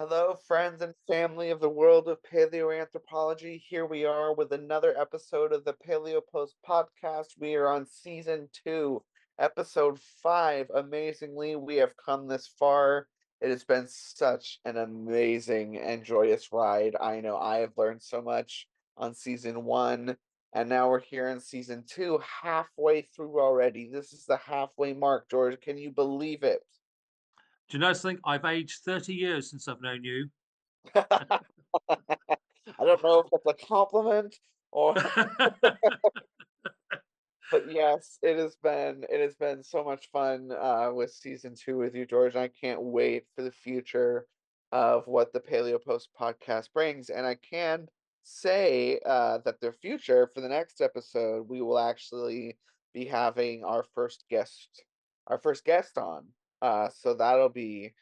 Hello, friends and family of the world of paleoanthropology. Here we are with another episode of the PaleoPost Podcast. We are on season 2, episode 5. Amazingly, we have come this far. It has been such an amazing and joyous ride. I know I have learned so much on season 1, and now we're here in season 2, halfway through already. This is the halfway mark, George. Can you believe it? Do you know something? I've aged 30 years since I've known you. I don't know if that's a compliment or but yes, it has been so much fun with season 2 with you, George. And I can't wait for the future of what the Paleo Post podcast brings. And I can say that the future for the next episode, we will actually be having our first guest on. So that'll be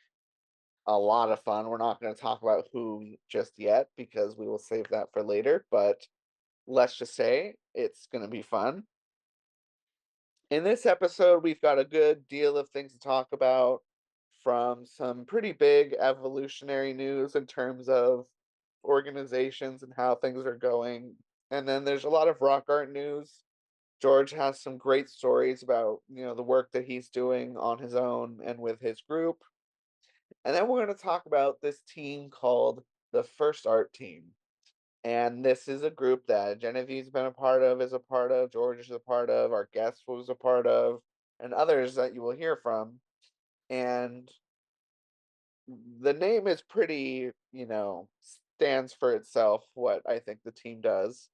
a lot of fun. We're not going to talk about who just yet because we will save that for later, but let's just say it's going to be fun. In this episode, we've got a good deal of things to talk about, from some pretty big evolutionary news in terms of organizations and how things are going. And then there's a lot of rock art news. George has some great stories about, the work that he's doing on his own and with his group. And then we're going to talk about this team called the First Art Team. And this is a group that Genevieve's been a part of, is a part of, George is a part of, our guest was a part of, and others that you will hear from. And the name is pretty, stands for itself, what I think the team does.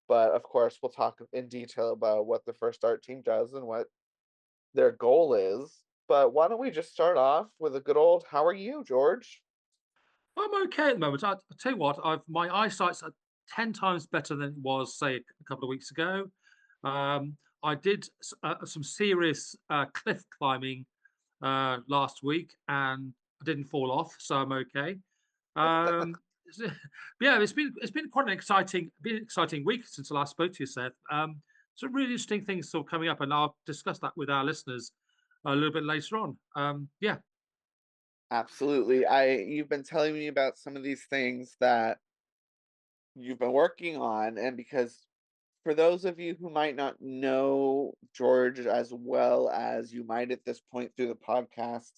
But of course, we'll talk in detail about what the First Art Team does and what their goal is. But why don't we just start off with a good old how are you, George? I'm okay at the moment. I tell you what, my eyesight's 10 times better than it was, say, a couple of weeks ago. I did some serious cliff climbing last week, and I didn't fall off, so I'm okay. Um, s- yeah, it's been quite an exciting week since I last spoke to you, Seth. Some really interesting things still coming up, and I'll discuss that with our listeners a little bit later on. Yeah. Absolutely. You've been telling me about some of these things that you've been working on, and because for those of you who might not know George as well as you might at this point through the podcast,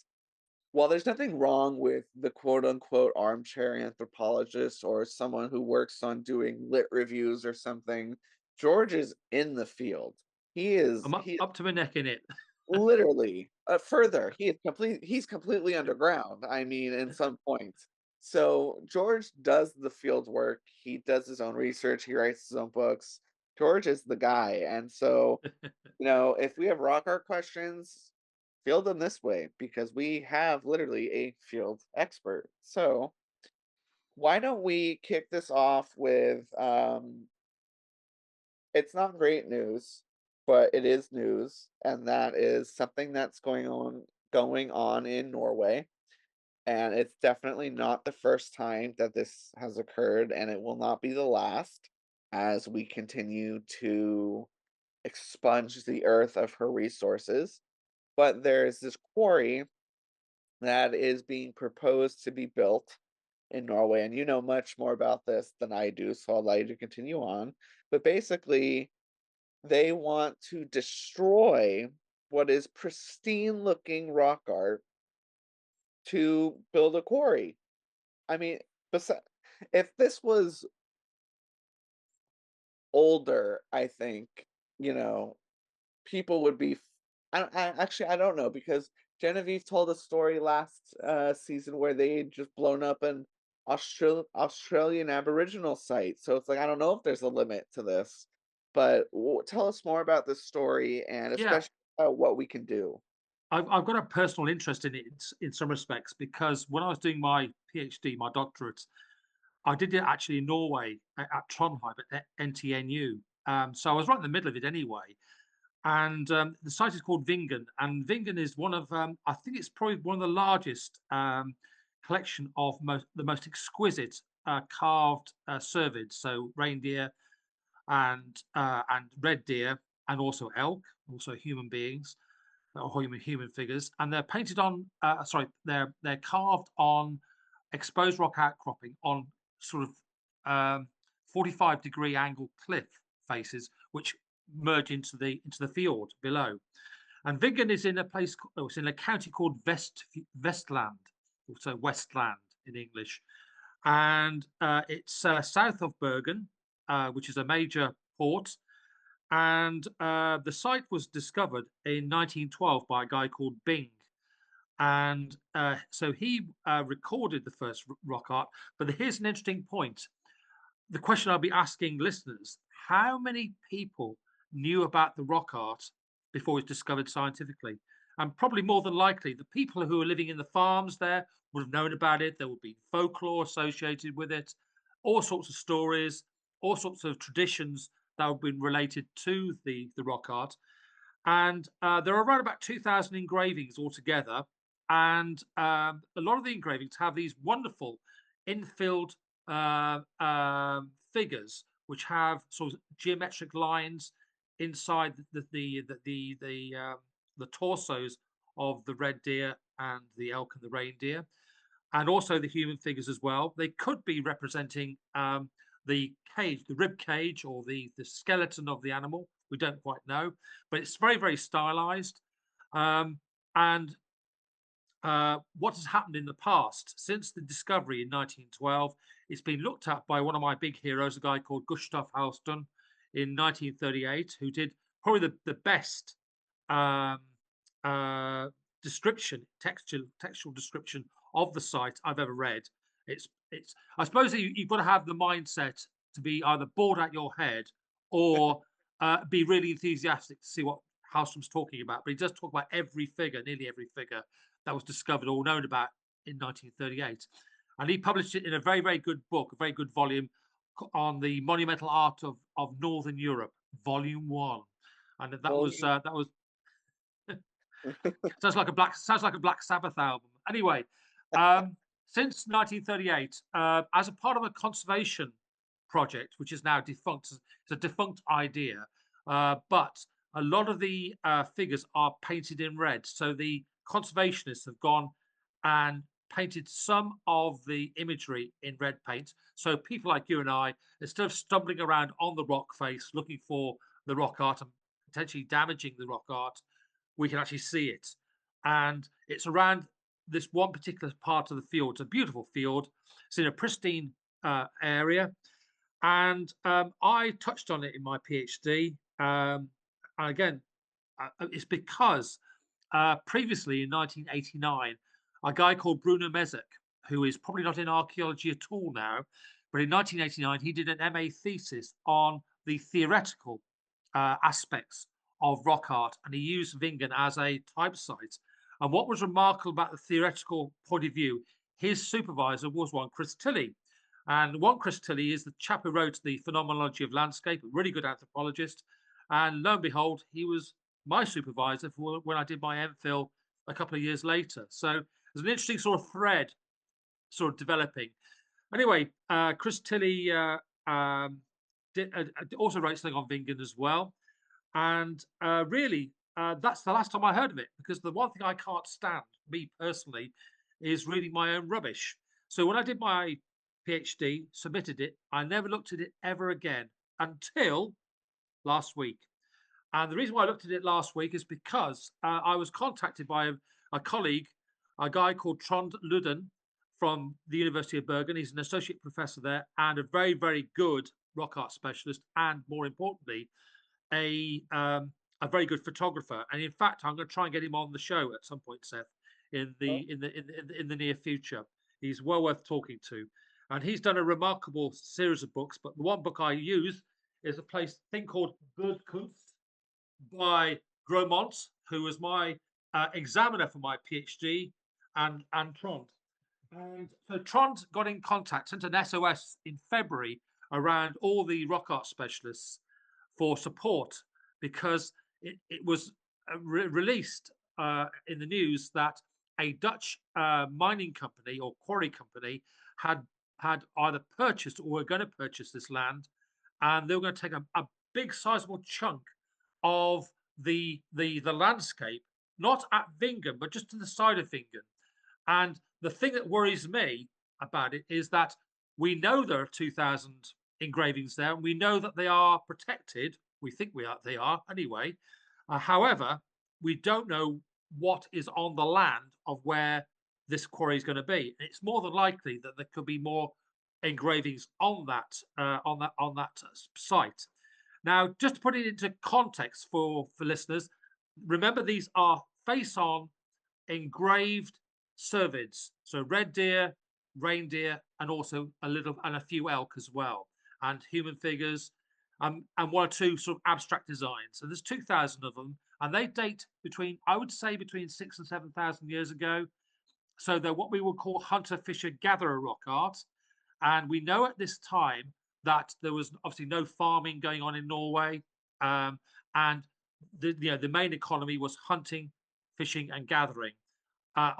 while there's nothing wrong with the quote unquote armchair anthropologist or someone who works on doing lit reviews or something, George is in the field. He is I'm up, he up to my neck in it. Literally, further, he's completely underground, I mean, in some points. So, George does the field work, he does his own research, he writes his own books. George is the guy, and so, if we have rock art questions, field them this way because we have literally a field expert. So, why don't we kick this off with, it's not great news, but it is news, and that is something that's going on in Norway, and it's definitely not the first time that this has occurred, and it will not be the last as we continue to expunge the earth of her resources. But there's this quarry that is being proposed to be built in Norway, and you know much more about this than I do, so I'll allow you to continue on. But basically, they want to destroy what is pristine looking rock art to build a quarry. I mean, besi if this was older, I think, you know, people would be I don't know because Genevieve told a story last season where they had just blown up an Australian Aboriginal site. So it's like I don't know if there's a limit to this, but tell us more about this story and Yeah, especially about what we can do. I've got a personal interest in it in some respects because when I was doing my PhD, my doctorate, I did it actually in Norway at Trondheim at NTNU. So I was right in the middle of it anyway. And the site is called Vingen, and Vingen is one of I think it's probably one of the largest collection of the most exquisite carved cervids, so reindeer and red deer, and also elk, also human beings or human figures, and they're painted on. Sorry, they're carved on exposed rock outcropping on sort of 45-degree angle cliff faces, which merge into the fjord below. And Vingen is in a place, it's in a county called Vestland, also Westland in English. And it's south of Bergen, which is a major port. And the site was discovered in 1912 by a guy called Bing. And so he recorded the first rock art. But here's an interesting point. The question I'll be asking listeners: how many people knew about the rock art before it was discovered scientifically? And probably more than likely, the people who were living in the farms there would have known about it. There would be folklore associated with it, all sorts of stories, all sorts of traditions that have been related to the rock art. And there are around about 2,000 engravings altogether. And a lot of the engravings have these wonderful infilled figures, which have sort of geometric lines inside the torsos of the red deer and the elk and the reindeer, and also the human figures as well. They could be representing the cage, the rib cage, or the skeleton of the animal. We don't quite know, but it's very, very stylized. And what has happened in the past since the discovery in 1912? It's been looked at by one of my big heroes, a guy called Gustav Halston, in 1938, who did probably the best um, description, textual description of the site I've ever read. It's. I suppose you've got to have the mindset to be either bored out your head or be really enthusiastic to see what Halstrom's talking about. But he does talk about every figure, nearly every figure that was discovered or known about in 1938. And he published it in a very, very good book, a very good volume on the monumental art of Northern Europe, Volume 1. And Well, that was sounds like a Black Sabbath album. Anyway, since 1938, as a part of a conservation project, which is now defunct, it's a defunct idea, but a lot of the figures are painted in red. So the conservationists have gone and painted some of the imagery in red paint. So people like you and I, instead of stumbling around on the rock face looking for the rock art and potentially damaging the rock art, we can actually see it. And it's around this one particular part of the field. It's a beautiful field. It's in a pristine area. And I touched on it in my PhD. And again, it's because previously in 1989, a guy called Bruno Mezek, who is probably not in archaeology at all now, but in 1989, he did an MA thesis on the theoretical aspects of rock art, and he used Vingen as a type site. And what was remarkable about the theoretical point of view, his supervisor was one Chris Tilley. And one Chris Tilley is the chap who wrote The Phenomenology of Landscape, a really good anthropologist. And lo and behold, he was my supervisor for when I did my MPhil a couple of years later. So there's an interesting sort of thread sort of developing. Anyway, Chris Tilley also wrote something on Vingen as well. And really, that's the last time I heard of it, because the one thing I can't stand, me personally, is reading my own rubbish. So when I did my PhD, submitted it, I never looked at it ever again until last week. And the reason why I looked at it last week is because I was contacted by a colleague, a guy called Trond Ludden from the University of Bergen. He's an associate professor there and a very, very good rock art specialist, and more importantly, a very good photographer. And in fact, I'm going to try and get him on the show at some point, Seth, in the near future. He's well worth talking to, and he's done a remarkable series of books. But the one book I use is a thing called Birdkunst by Gromont, who was my examiner for my PhD, and Trond. And so Trond got in contact, sent an SOS in February around all the rock art specialists for support, because it was released in the news that a Dutch mining company or quarry company had either purchased or were going to purchase this land, and they were going to take a big sizable chunk of the landscape, not at Vingen, but just to the side of Vingen. And the thing that worries me about it is that we know there are 2,000 engravings there, and we know that they are protected. We think they are anyway. However, we don't know what is on the land of where this quarry is going to be. It's more than likely that there could be more engravings on that site. Now, just to put it into context for listeners, remember these are face-on engraved cervids, so red deer, reindeer, and also a few elk as well, and human figures, and one or two sort of abstract designs. So there's 2,000 of them, and they date between, I would say, between 6 and 7,000 years ago. So they're what we would call hunter, fisher, gatherer rock art. And we know at this time that there was obviously no farming going on in Norway, and the main economy was hunting, fishing, and gathering.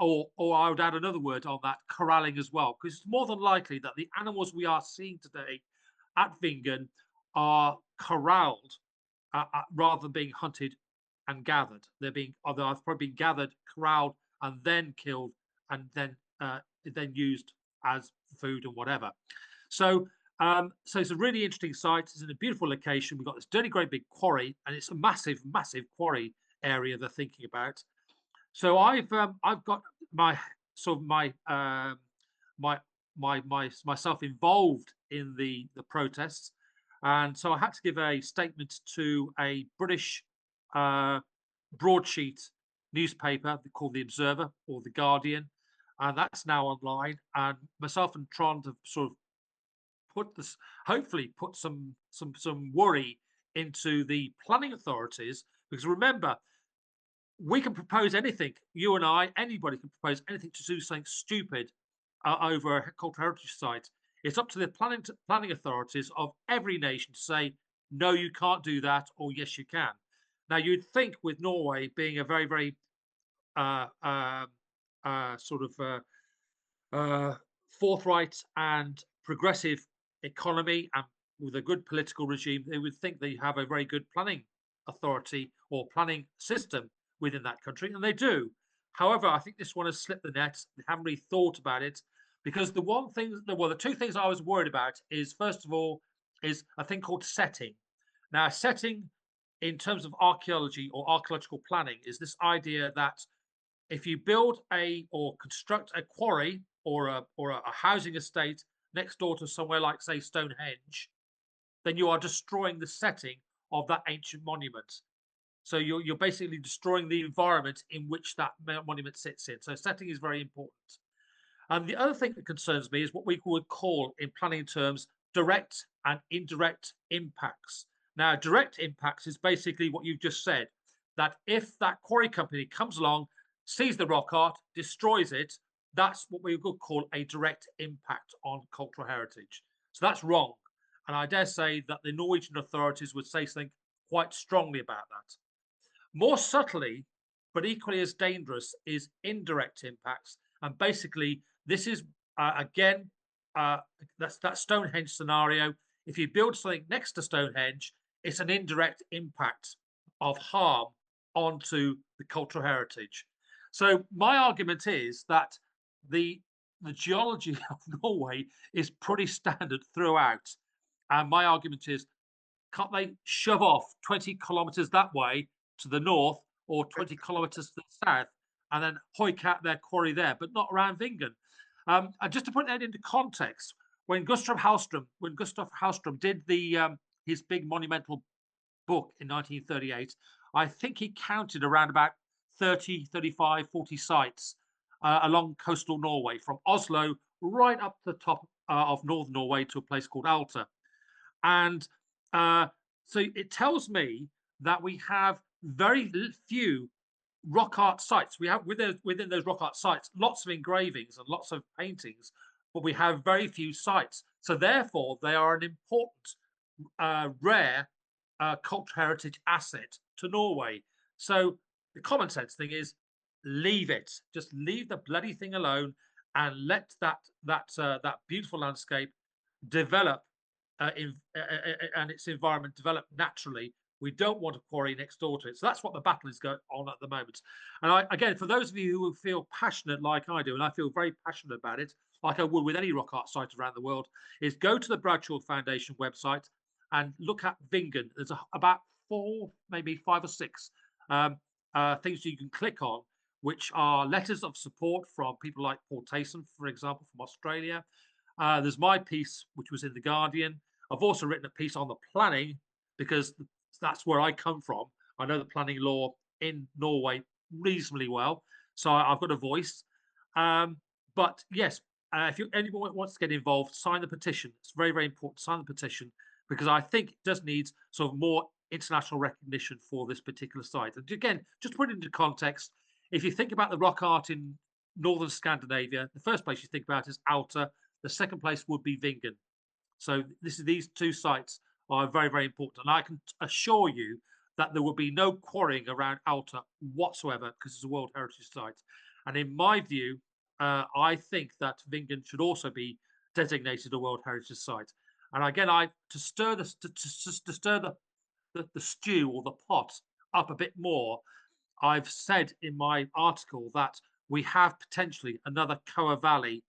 Or I would add another word on that, corralling as well, because it's more than likely that the animals we are seeing today at Vingen are corralled rather than being hunted and gathered. They've probably been gathered, corralled, and then killed, and then used as food and whatever. So it's a really interesting site. It's in a beautiful location. We've got this dirty, great big quarry, and it's a massive, massive quarry area they're thinking about. So I've got my sort of myself involved in the protests, and so I had to give a statement to a British broadsheet newspaper called The Observer or The Guardian, and that's now online. And myself and Trond have sort of hopefully put some worry into the planning authorities, because remember, we can propose anything. You and I, anybody can propose anything to do something stupid over a cultural heritage site. It's up to the planning authorities of every nation to say, no, you can't do that, or yes, you can. Now, you'd think with Norway being a very, very sort of forthright and progressive economy, and with a good political regime, they would think they have a very good planning authority or planning system within that country, and they do. However, I think this one has slipped the net. They haven't really thought about it, because the two things I was worried about is, first of all, is a thing called setting. Now, setting in terms of archaeology or archaeological planning is this idea that if you build or construct a quarry or a housing estate next door to somewhere like, say, Stonehenge, then you are destroying the setting of that ancient monument. So you're basically destroying the environment in which that monument sits in. So setting is very important. And the other thing that concerns me is what we would call, in planning terms, direct and indirect impacts. Now, direct impacts is basically what you've just said, that if that quarry company comes along, sees the rock art, destroys it, that's what we would call a direct impact on cultural heritage. So that's wrong. And I dare say that the Norwegian authorities would say something quite strongly about that. More subtly, but equally as dangerous, is indirect impacts. And basically, this is, again, that's that Stonehenge scenario. If you build something next to Stonehenge, it's an indirect impact of harm onto the cultural heritage. So my argument is that the geology of Norway is pretty standard throughout. And my argument is, can't they shove off 20 kilometers that way to the north, or 20 kilometers to the south, and then hoik out their quarry there, but not around Vingen? And just to put that into context, when Gustav Hallström did his big monumental book in 1938, I think he counted around about 30, 35, 40 sites along coastal Norway, from Oslo right up to the top of northern Norway to a place called Alta. And so it tells me that we have very few rock art sites. We have within those rock art sites lots of engravings and lots of paintings, but we have very few sites. So therefore, they are an important, rare cultural heritage asset to Norway. So the common sense thing is, leave it. Just leave the bloody thing alone, and let that beautiful landscape develop and its environment develop naturally, We don't want a quarry next door to it. So that's what the battle is going on at the moment. And I, again, for those of you who feel passionate like I do, and I feel very passionate about it, like I would with any rock art site around the world, is go to the Bradshaw Foundation website and look at Vingen. There's about four, maybe five or six um, things you can click on, which are letters of support from people like Paul Tayson, for example, from Australia. There's my piece, which was in The Guardian. I've also written a piece on the planning because that's where I come from. I know the planning law in Norway reasonably well, so I've got a voice. But yes, if anyone wants to get involved, sign the petition. It's very, very important. Sign the petition because I think it does need sort of more international recognition for this particular site. And again, just to put it into context, if you think about the rock art in northern Scandinavia, the first place you think about is Alta. The second place would be Vingen. So these two sites are very, very important. And I can assure you that there will be no quarrying around Alta whatsoever because it's a World Heritage Site. And in my view, I think that Vingen should also be designated a World Heritage Site. And again, to stir the stew or the pot up a bit more, I've said in my article that we have potentially another Coa Valley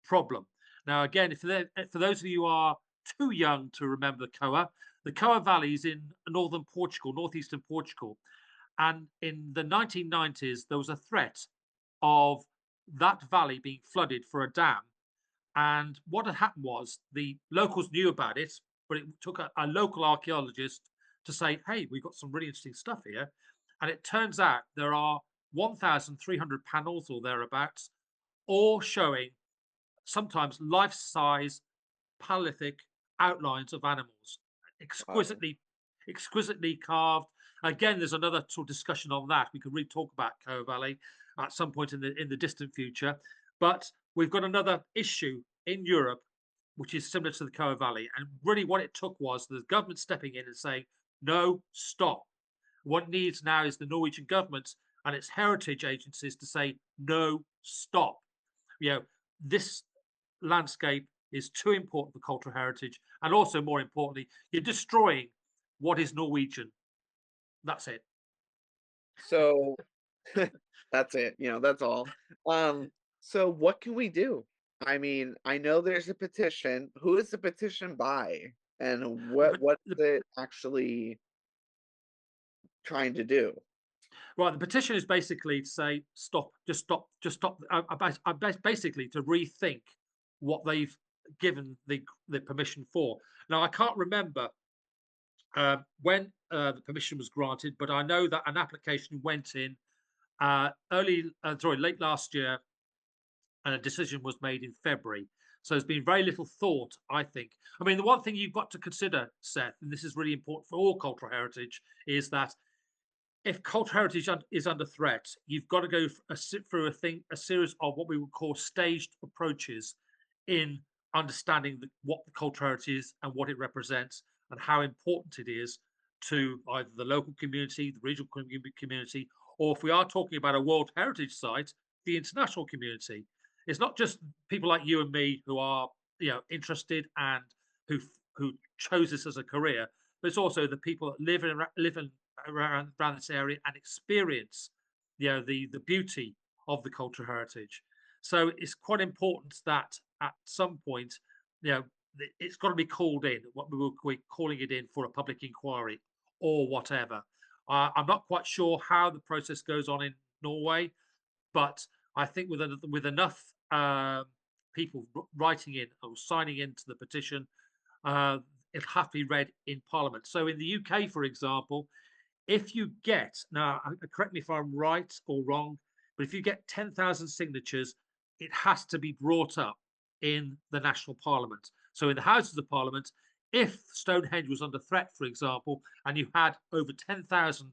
problem. Now, again, for those of you who are too young to remember the Coa Valley is in northern Portugal, northeastern Portugal. And in the 1990s, there was a threat of that valley being flooded for a dam. And what had happened was the locals knew about it, but it took a local archaeologist to say, hey, we've got some really interesting stuff here. And it turns out there are 1,300 panels or thereabouts, all showing sometimes life-size Paleolithic outlines of animals, Wow. exquisitely carved. Again, there's another sort of discussion on that. We could really talk about Coa Valley at some point in the distant future. But we've got another issue in Europe which is similar to the Coa Valley. And really, what it took was the government stepping in and saying, "No, stop." What needs now is the Norwegian government and its heritage agencies to say, "No, stop." You know, this landscape is too important for cultural heritage, and also more importantly, you're destroying what is Norwegian. That's it. So that's it, that's all. Um, so what can we do? I mean, I know there's a petition. Who is the petition by? And what's The, it actually trying to do? right, the petition is basically to say stop, just stop. Basically to rethink what they've given the permission for. Now I can't remember when the permission was granted, but I know that an application went in late last year, and a decision was made in February. So there's been very little thought, I think. I mean, the one thing you've got to consider, Seth, and this is really important for all cultural heritage, is that if cultural heritage is under threat, you've got to go through a series of what we would call staged approaches in understanding what the cultural heritage is and what it represents and how important it is to either the local community, the regional community, or if we are talking about a World Heritage Site, the international community. It's not just people like you and me who are, interested and who who chose this as a career, but it's also the people that live around this area and experience, the beauty of the cultural heritage. So it's quite important that at some point, you know, it's got to be called in. What we're calling it in for a public inquiry or whatever. I'm not quite sure how the process goes on in Norway, but I think with enough people writing in or signing into the petition, uh, it'll have to be read in Parliament. So in the UK, for example, if you get, now, correct me if I'm right or wrong, but if you get 10,000 signatures, it has to be brought up in the national parliament. So in the Houses of Parliament, if Stonehenge was under threat, for example, and you had over 10,000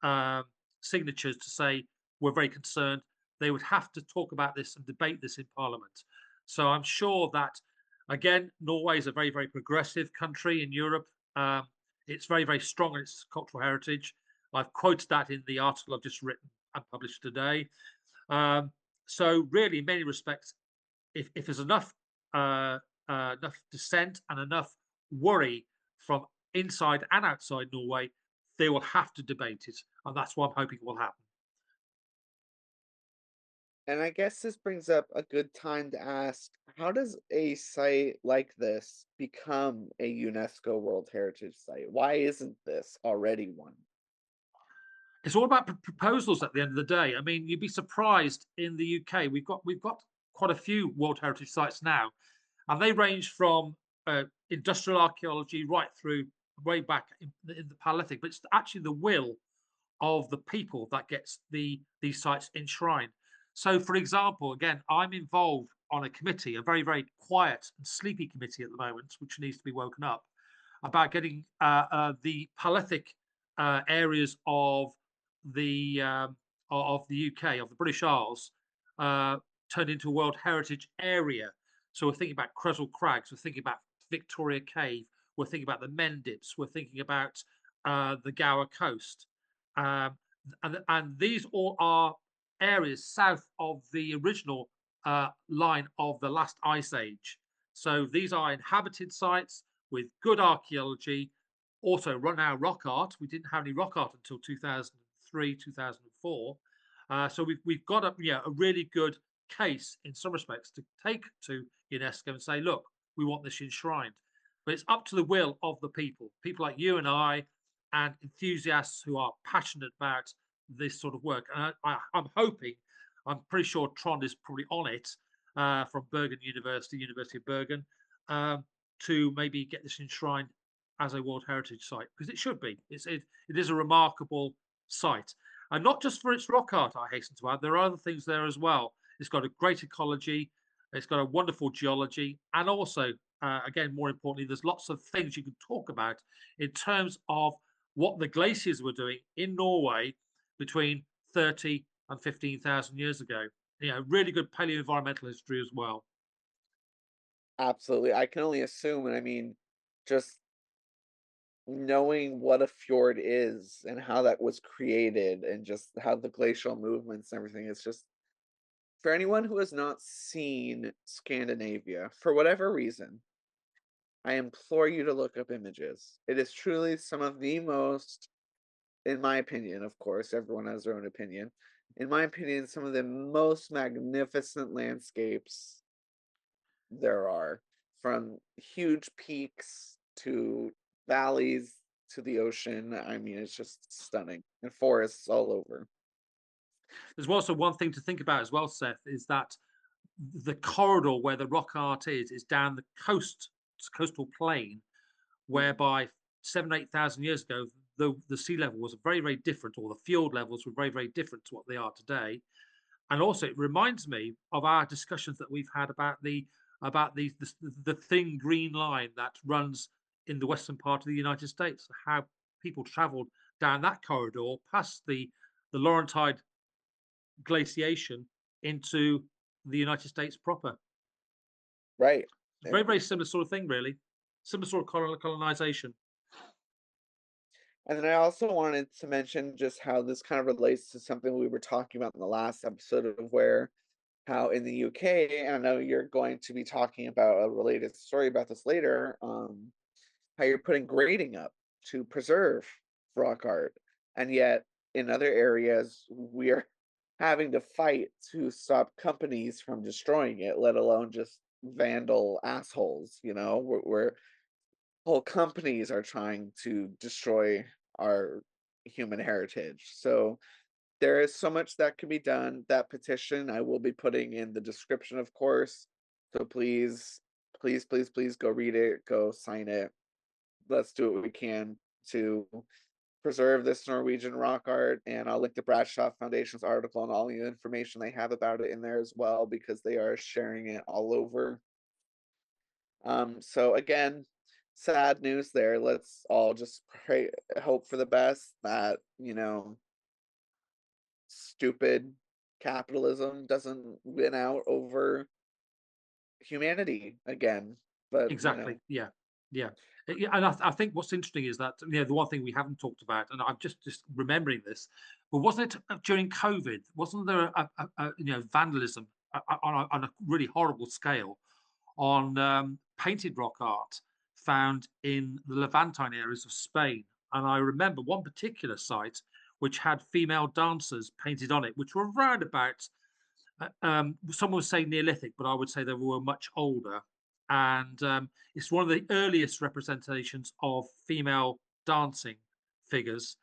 um, signatures to say we're very concerned, they would have to talk about this and debate this in Parliament. So I'm sure that, again, Norway is a very, very progressive country in Europe. Um, it's very, very strong in its cultural heritage. I've quoted that in the article I've just written and published today. Um, so, really, in many respects, if there's enough dissent and enough worry from inside and outside Norway, they will have to debate it, and that's what I'm hoping will happen. And I guess this brings up a good time to ask, how does a site like this become a UNESCO World Heritage Site? Why isn't this already one? It's all about proposals at the end of the day. I mean, you'd be surprised in the UK. We've got quite a few World Heritage sites now, and they range from industrial archaeology right through way back in the Paleolithic. But it's actually the will of the people that gets these sites enshrined. So, for example, again, I'm involved on a committee, a very very quiet and sleepy committee at the moment, which needs to be woken up about getting the Paleolithic areas the of the UK, of the British Isles, uh, turned into a World Heritage Area. So we're thinking about Creswell Crags, we're thinking about Victoria Cave, we're thinking about the Mendips, we're thinking about the Gower Coast, um, and these all are areas south of the original line of the last ice age. So these are inhabited sites with good archaeology. Also, now rock art. We didn't have any rock art until 2003, 2004. So we've got a really good case in some respects to take to UNESCO and say, look, we want this enshrined. But it's up to the will of the people like you and I, and enthusiasts who are passionate about this sort of work. And I'm hoping, I'm pretty sure Trond is probably on it from Bergen University, University of Bergen, to maybe get this enshrined as a World Heritage Site, because it should be. It is a remarkable site, and not just for its rock art. I hasten to add, there are other things there as well. It's got a great ecology, it's got a wonderful geology, and also, again, more importantly, there's lots of things you can talk about in terms of what the glaciers were doing in Norway between 30 and 15,000 years ago. Really good paleo-environmental history as well. Absolutely. I can only assume, and I mean, just knowing what a fjord is and how that was created and just how the glacial movements and everything is just for anyone who has not seen Scandinavia, for whatever reason, I implore you to look up images. It is truly some of the most, in my opinion, of course, everyone has their own opinion. In my opinion, some of the most magnificent landscapes there are, from huge peaks to valleys to the ocean. I mean, it's just stunning, and forests all over. There's also one thing to think about as well, Seth, is that the corridor where the rock art is down the coastal plain, Mhm. whereby 7, 8,000 years ago, the sea level was very, very different, or the field levels were very, very different to what they are today. And also, it reminds me of our discussions that we've had about the thin green line that runs in the western part of the United States, how people travelled down that corridor past the Laurentide glaciation into the United States proper. Right. Very, very similar sort of thing, really. Similar sort of colonization. And then I also wanted to mention just how this kind of relates to something we were talking about in the last episode of where how in the UK, and I know you're going to be talking about a related story about this later, how you're putting grading up to preserve rock art. And yet in other areas, we're having to fight to stop companies from destroying it, let alone just vandal assholes, where whole companies are trying to destroy our human heritage. So there is so much that can be done. That petition I will be putting in the description, of course. So please, please, please, please go read it, go sign it. Let's do what we can to preserve this Norwegian rock art. And I'll link the Bradshaw Foundation's article and all the information they have about it in there as well, because they are sharing it all over. So again, sad news there. Let's all just pray, hope for the best that, stupid capitalism doesn't win out over humanity again. But, Exactly. Yeah. Yeah. Yeah, and I think what's interesting is that the one thing we haven't talked about, and I'm just remembering this, but wasn't it during COVID? Wasn't there vandalism on a really horrible scale on painted rock art found in the Levantine areas of Spain? And I remember one particular site which had female dancers painted on it, which were around about, some would say Neolithic, but I would say they were much older. And it's one of the earliest representations of female dancing figures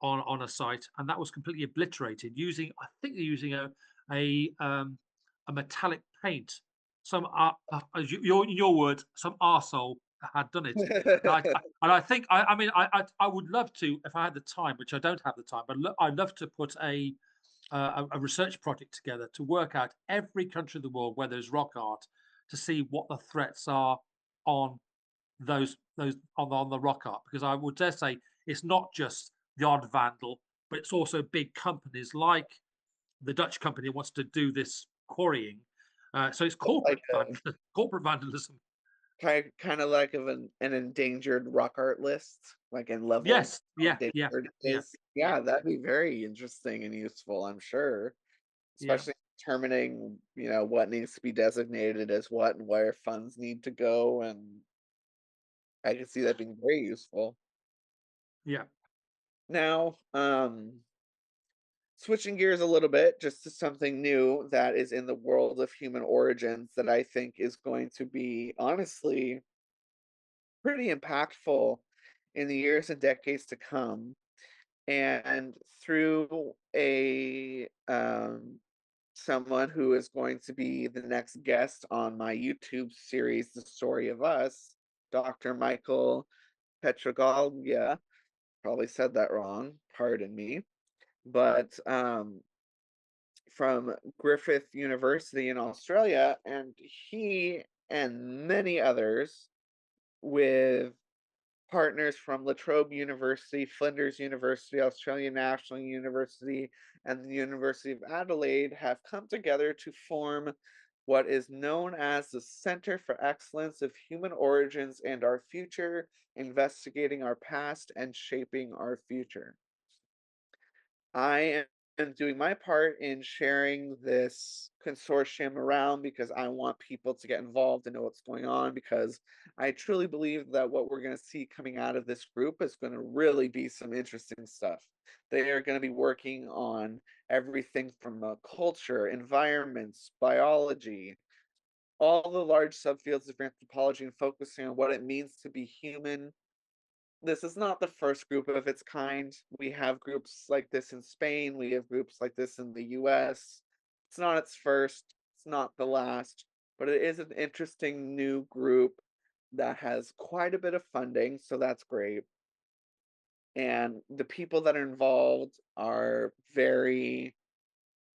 on a site, and that was completely obliterated using, I think they're using a um, a metallic paint. Some in your words, some arsehole had done it, and I think I mean I would love to, if I had the time, which I don't have the time, but I'd love to put a research project together to work out every country of the world where there's rock art, to see what the threats are on those on the rock art, because I would dare say it's not just the odd vandal, but it's also big companies like the Dutch company that wants to do this quarrying. So it's Like corporate a corporate vandalism. kind of like of an endangered rock art list, like in level Yes, how yeah, yeah, endangered it yeah, is. yeah, Yeah, that'd be very interesting and useful, I'm sure. yeah, Especially determining, what needs to be designated as what and where funds need to go, and I can see that being very useful. yeah. Now, switching gears a little bit, just to something new that is in the world of human origins that I think is going to be honestly pretty impactful in the years and decades to come. And through a someone who is going to be the next guest on my YouTube series, The Story of Us, Dr. Michael Petrogalgia. Probably said that wrong, pardon me. But from Griffith University in Australia, and he and many others with partners from La Trobe University, Flinders University, Australian National University, and the University of Adelaide have come together to form what is known as the Center for Excellence of Human Origins and Our Future, investigating our past and shaping our future. I am doing my part in sharing this consortium around because I want people to get involved and know what's going on, because I truly believe that what we're going to see coming out of this group is going to really be some interesting stuff. They are going to be working on everything from culture, environments, biology, all the large subfields of anthropology, and focusing on what it means to be human. This is not the first group of its kind. We have groups like this in Spain, we have groups like this in the US. It's not its first, it's not the last, but it is an interesting new group that has quite a bit of funding, so that's great. And the people that are involved are very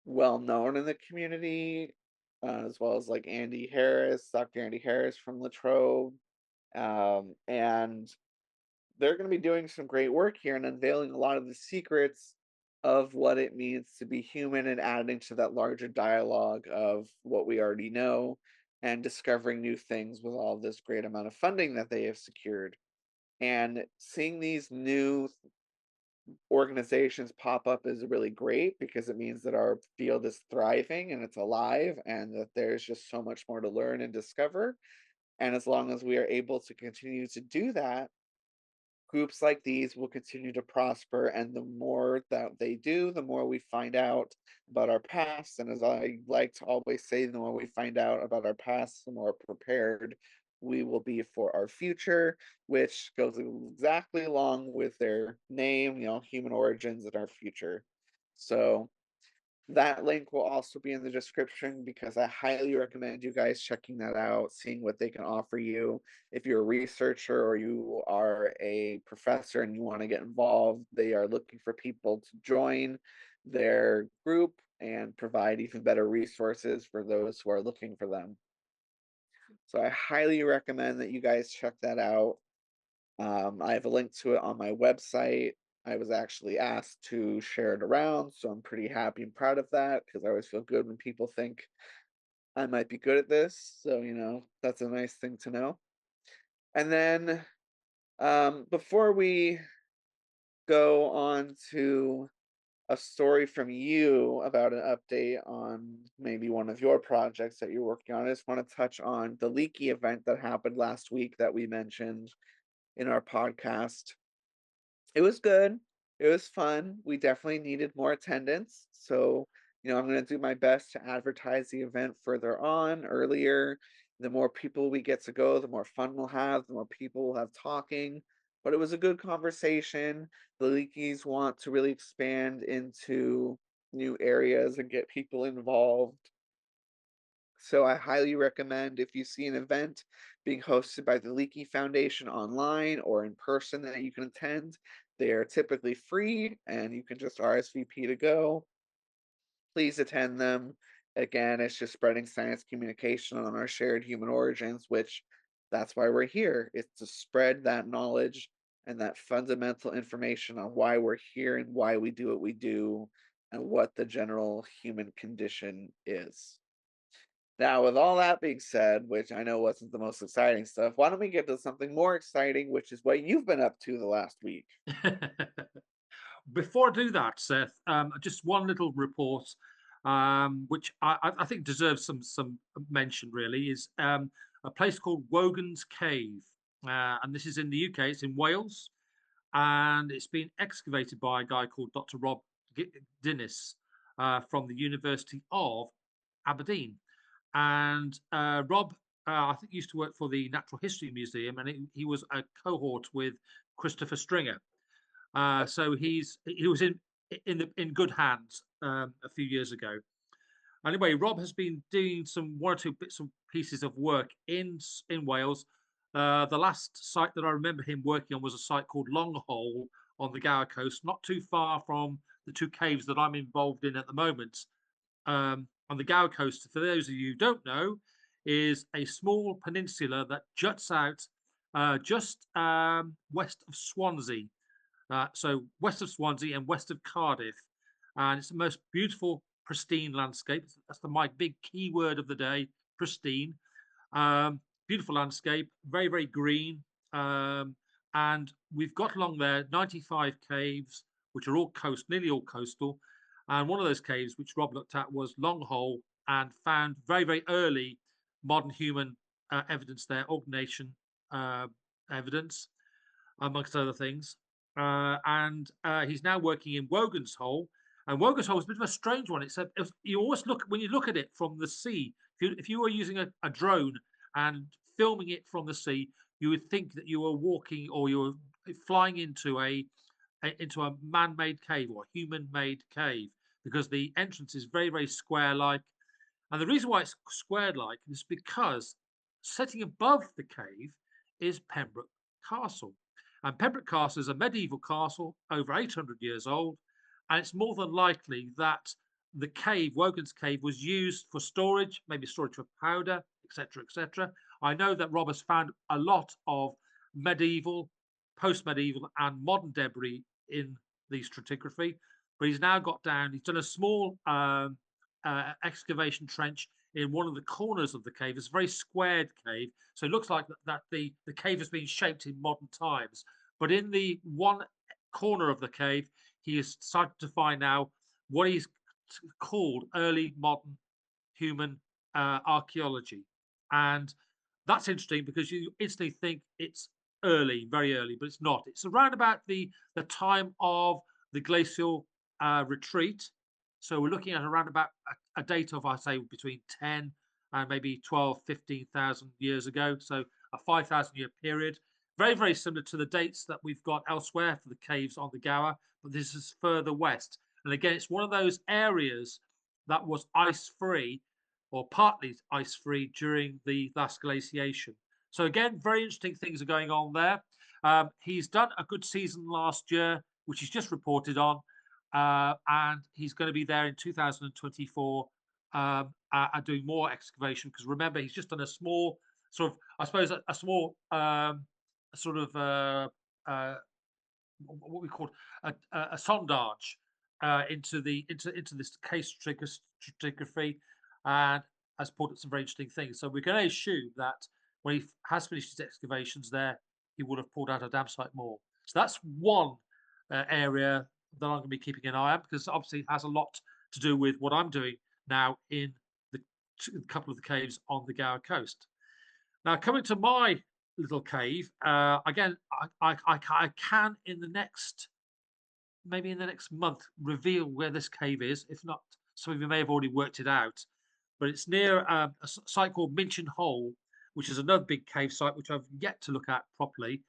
well known in the community, as well as like Andy Harris, Dr. Andy Harris from Latrobe. And they're going to be doing some great work here and unveiling a lot of the secrets of what it means to be human, and adding to that larger dialogue of what we already know and discovering new things with all this great amount of funding that they have secured. And seeing these new organizations pop up is really great, because it means that our field is thriving and it's alive, and that there's just so much more to learn and discover. And as long as we are able to continue to do that, groups like these will continue to prosper, and the more that they do, the more we find out about our past. And as I like to always say, the more we find out about our past, the more prepared we will be for our future, which goes exactly along with their name, human origins and our future. So that link will also be in the description, because I highly recommend you guys checking that out, seeing what they can offer you. If you're a researcher or you are a professor and you want to get involved, they are looking for people to join their group and provide even better resources for those who are looking for them. So I highly recommend that you guys check that out. I have a link to it on my website. I was actually asked to share it around, so I'm pretty happy and proud of that, because I always feel good when people think I might be good at this. So, that's a nice thing to know. And then, before we go on to a story from you about an update on maybe one of your projects that you're working on, I just want to touch on the Leaky event that happened last week that we mentioned in our podcast. It was good. It was fun. We definitely needed more attendance. So, I'm going to do my best to advertise the event further on, earlier. The more people we get to go, the more fun we'll have, the more people we'll have talking. But it was a good conversation. The Leakies want to really expand into new areas and get people involved. So I highly recommend if you see an event being hosted by the Leaky Foundation online or in person that you can attend. They are typically free and you can just RSVP to go. Please attend them. Again, it's just spreading science communication on our shared human origins, which that's why we're here. It's to spread that knowledge and that fundamental information on why we're here and why we do what we do and what the general human condition is. Now, with all that being said, which I know wasn't the most exciting stuff, why don't we get to something more exciting, which is what you've been up to the last week? Before I do that, Seth, just one little report, which I think deserves some mention. Really, is a place called Wogans Cave, and this is in the UK. It's in Wales, and it's been excavated by a guy called Dr. Rob Dinnis from the University of Aberdeen. And Rob, I think, used to work for the Natural History Museum, and he was a cohort with Christopher Stringer. So he was in good hands a few years ago. Anyway, Rob has been doing some one or two bits and pieces of work in Wales. The last site that I remember him working on was a site called Longhole on the Gower coast, not too far from the two caves that I'm involved in at the moment. On the Gower coast, for those of you who don't know, is a small peninsula that juts out just west of Swansea. So west of Swansea and west of Cardiff, and it's the most beautiful, pristine landscape. That's my big key word of the day: pristine. Beautiful landscape, very very green, and we've got along there 95 caves, which are all nearly all coastal. And one of those caves, which Rob looked at, was Longhole, and found very very early modern human evidence there, organization evidence, amongst other things. And he's now working in Wogan's Hole. And Wogan's Hole is a bit of a strange one. You always look when you look at it from the sea. If you were using a drone and filming it from the sea, you would think that you were walking or you were flying into a man-made cave or a human-made cave, because the entrance is very very square-like. And the reason why it's squared-like is because sitting above the cave is Pembroke Castle. And Pembroke Castle is a medieval castle over 800 years old, and it's more than likely that the cave, Wogan's Cave, was used for storage, maybe storage for powder, etc., etc. I know that Rob has found a lot of medieval, post-medieval, and modern debris in the stratigraphy, but he's now got down. He's done a small excavation trench in one of the corners of the cave. It's a very squared cave, so it looks like the cave has been shaped in modern times. But in the one corner of the cave, he has started to find now what he's called early modern human archaeology. And that's interesting because you instantly think it's early, very early, but it's not. It's around about the time of the glacial retreat. So we're looking at around about a date of, I say, between 10 and maybe 12, 15,000 years ago. So a 5,000 year period. Very, very similar to the dates that we've got elsewhere for the caves on the Gower, but this is further west. And again, it's one of those areas that was ice free or partly ice free during the last glaciation. So again, very interesting things are going on there. He's done a good season last year, which he's just reported on, and he's going to be there in 2024 and doing more excavation. Because remember, he's just done a small sort of, I suppose, a small sort of what we call a sondage into this case stratigraphy, and has put some very interesting things. So we're going to assume that when he has finished his excavations there, he would have pulled out a dam site more. So that's one area that I'm going to be keeping an eye on, because obviously it has a lot to do with what I'm doing now in the couple of the caves on the Gower coast. Now, coming to my little cave. Again, I can in the next maybe in the next month reveal where this cave is. If not, some of you may have already worked it out. But it's near site called Minchin Hole, which is another big cave site which I've yet to look at properly.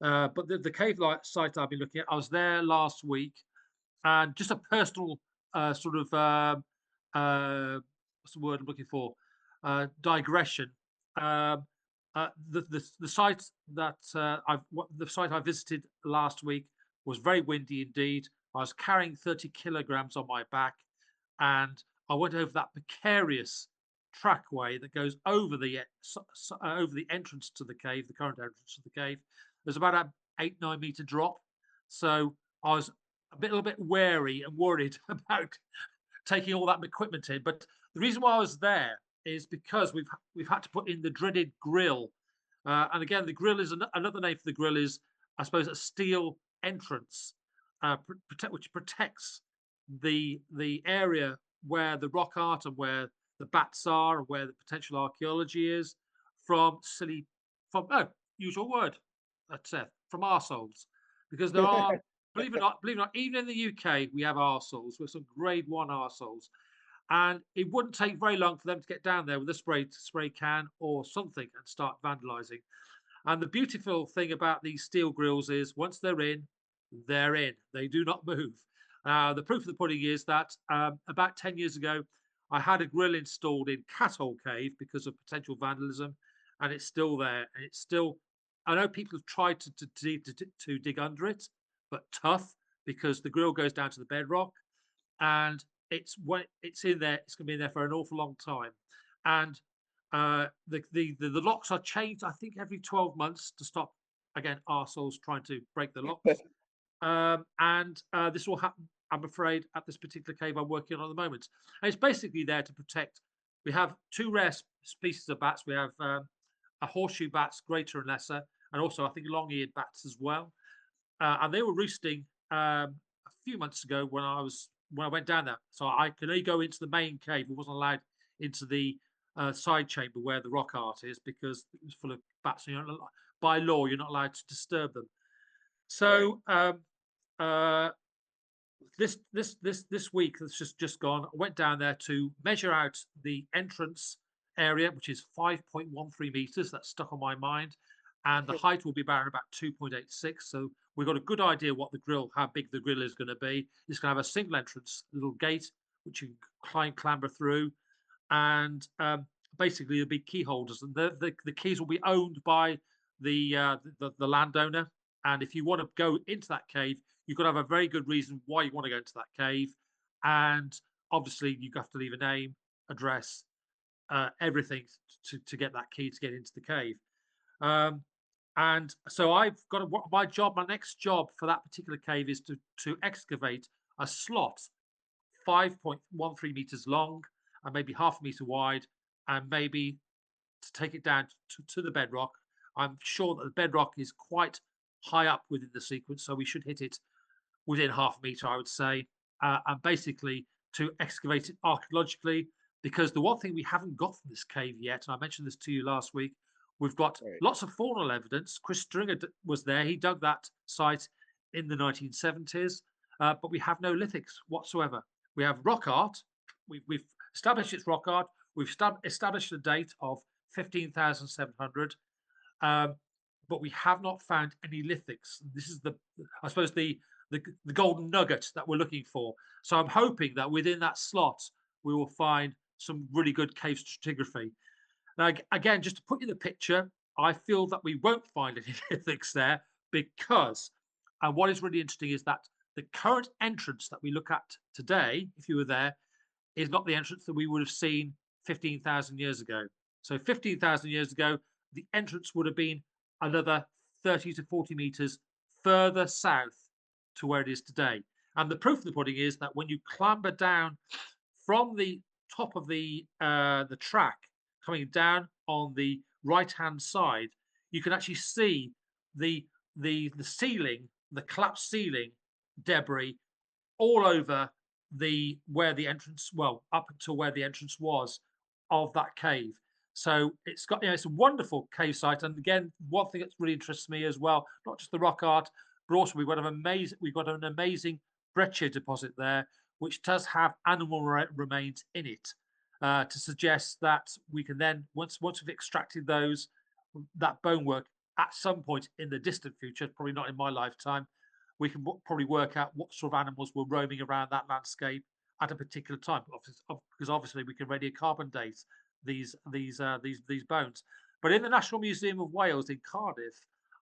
But the cave site I've been looking at, I was there last week, and just a personal sort of what's the word I'm looking for? Digression. Um, the site that the site I visited last week was very windy indeed. I was carrying 30 kilograms on my back, and I went over that precarious trackway that goes over over the entrance to the cave, the current entrance to the cave. There's about an 8-9 meter drop, so I was little bit wary and worried about taking all that equipment in. But the reason why I was there is because we've had to put in the dreaded grill, and again, the grill is another name for the grill is, I suppose, a steel entrance, which protects the area where the rock art and where the bats are and where the potential archaeology is from silly, from usual word, that's from arseholes, because there are. Believe it or not, even in the UK, we have arseholes. We're some grade one arseholes. And it wouldn't take very long for them to get down there with a spray can or something and start vandalizing. And the beautiful thing about these steel grills is once they're in, they're in. They do not move. The proof of the pudding is that about 10 years ago, I had a grill installed in Cathole Cave because of potential vandalism, and it's still there. And it's still, I know people have tried to dig under it, but tough because the grill goes down to the bedrock, and it's when it's in there, it's going to be in there for an awful long time. And the locks are changed, I think, every 12 months to stop again arseholes trying to break the locks. And this will happen, I'm afraid, at this particular cave I'm working on at the moment. And it's basically there to protect. We have two rare species of bats. We have a horseshoe bats, greater and lesser, and also I think long-eared bats as well. And they were roosting a few months ago when I went down there. So I could only go into the main cave. I wasn't allowed into the side chamber where the rock art is because it was full of bats. And by law, you're not allowed to disturb them. Right. So this week that's just gone, I went down there to measure out the entrance area, which is 5.13 meters. That's stuck on my mind, and the height will be about 2.86. So we've got a good idea what the grill, how big the grill is going to be. It's going to have a single entrance, little gate which you can clamber through, and basically there'll be key holders, and the keys will be owned by the landowner. And if you want to go into that cave, you've got to have a very good reason why you want to go into that cave, and obviously you have to leave a name, address, everything to get that key to get into the cave. And so I've got my job. My next job for that particular cave is to excavate a slot 5.13 meters long and maybe half a meter wide, and maybe to take it down to the bedrock. I'm sure that the bedrock is quite high up within the sequence, so we should hit it within half a meter, I would say, and basically to excavate it archaeologically. Because the one thing we haven't got from this cave yet, and I mentioned this to you last week, we've got Right. lots of faunal evidence. Chris Stringer was there. He dug that site in the 1970s, but we have no lithics whatsoever. We have rock art. We've established it's rock art. We've established a date of 15,700, but we have not found any lithics. This is I suppose, the golden nugget that we're looking for. So I'm hoping that within that slot we will find some really good cave stratigraphy. Now, again, just to put you in the picture, I feel that we won't find any lithics there because, and what is really interesting is that the current entrance that we look at today, if you were there, is not the entrance that we would have seen 15,000 years ago. So 15,000 years ago, the entrance would have been another 30 to 40 meters further south to where it is today. And the proof of the pudding is that when you clamber down from the top of the track, coming down on the right hand side, you can actually see the ceiling, the collapsed ceiling debris all over where the entrance, well, up to where the entrance was of that cave. So it's got, it's a wonderful cave site. And again, one thing that's really interests me as well, not just the rock art, but also we've got an amazing breccia deposit there, which does have animal remains in it, to suggest that we can then, once we've extracted those, that bone work at some point in the distant future, probably not in my lifetime, we can probably work out what sort of animals were roaming around that landscape at a particular time, because obviously we can radiocarbon date these bones. But in the National Museum of Wales in Cardiff,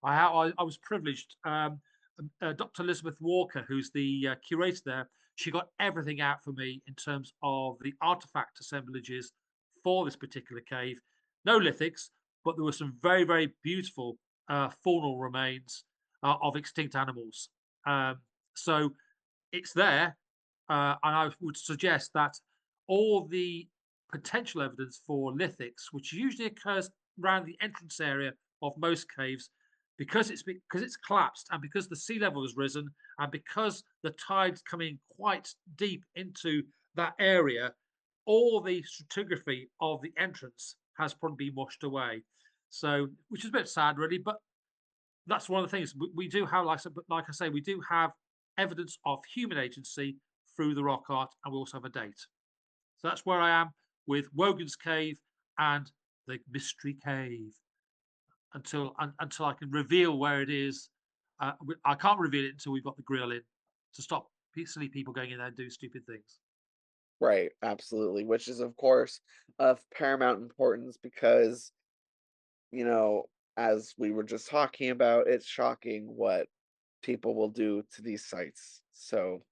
I was privileged. Dr. Elizabeth Walker, who's the curator there, she got everything out for me in terms of the artifact assemblages for this particular cave. No lithics, but there were some very beautiful faunal remains of extinct animals. Um, so it's there, and I would suggest that all the potential evidence for lithics, which usually occurs around the entrance area of most caves, because it's collapsed and because the sea level has risen and because the tide's coming quite deep into that area, all the stratigraphy of the entrance has probably been washed away. So, which is a bit sad, really, but that's one of the things we do have. Like I say, we do have evidence of human agency through the rock art, and we also have a date. So that's where I am with Wogans Cave and the Mystery Cave until I can reveal where it is. I can't reveal it until we've got the grill in to stop silly people going in there and doing stupid things. Right, absolutely, which is, of course, of paramount importance because, you know, as we were just talking about, it's shocking what people will do to these sites. So,